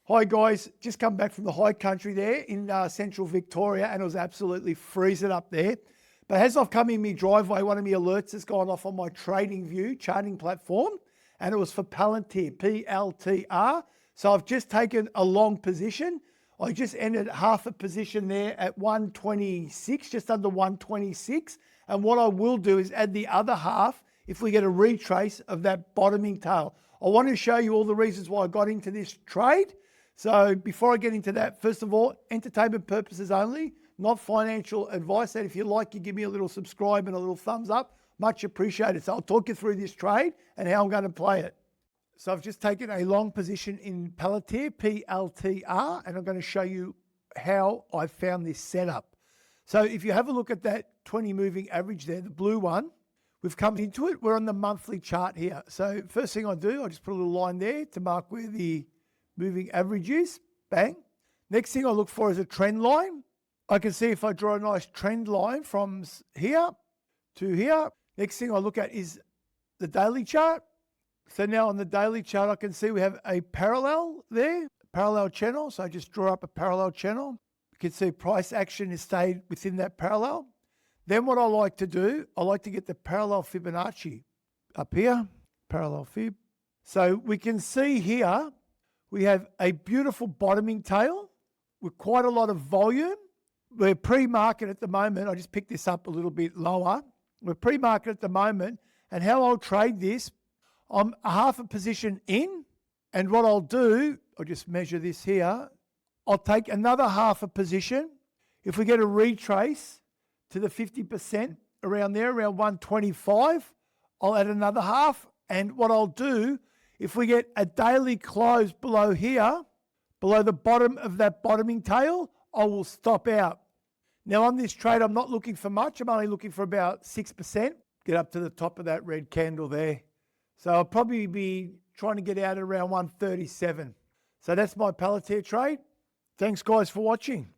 Hi guys, just come back from the high country there in central Victoria, and it was absolutely freezing up there. But as I've come in my driveway, one of my alerts has gone off on my TradingView charting platform, and it was for Palantir, PLTR. So I've just taken a long position. I just ended half a position there at 126, just under 126. And what I will do is add the other half if we get a retrace of that bottoming tail. I want to show you all the reasons why I got into this trade. So before I get into that, first of all, entertainment purposes only, not financial advice. And if you like, you give me a little subscribe and a little thumbs up. Much appreciated. So I'll talk you through this trade and how I'm going to play it. So I've just taken a long position in Palantir, PLTR, and I'm going to show you how I found this setup. So if you have a look at that 20 moving average there, the blue one, we've come into it. We're on the monthly chart here. So first thing I do, I just put a little line there to mark where the moving average is. Bang. Next thing I look for is a trend line. I can see if I draw a nice trend line from here to here. Next thing I look at is the daily chart. So now on the daily chart, I can see we have a parallel there, parallel channel. So I just draw up a parallel channel. You can see price action has stayed within that parallel. Then what I like to do, I like to get the parallel Fibonacci up here, parallel Fib. So we can see here, we have a beautiful bottoming tail with quite a lot of volume. We're pre-market at the moment. I just picked this up a little bit lower. We're pre-market at the moment. And how I'll trade this, I'm a half a position in. And what I'll do, I'll just measure this here. I'll take another half a position. If we get a retrace to the 50% around there, around 125, I'll add another half. And what I'll do, if we get a daily close below here, below the bottom of that bottoming tail, I will stop out. Now on this trade, I'm not looking for much. I'm only looking for about 6%. Get up to the top of that red candle there. So I'll probably be trying to get out at around 137. So that's my Palantir trade. Thanks guys for watching.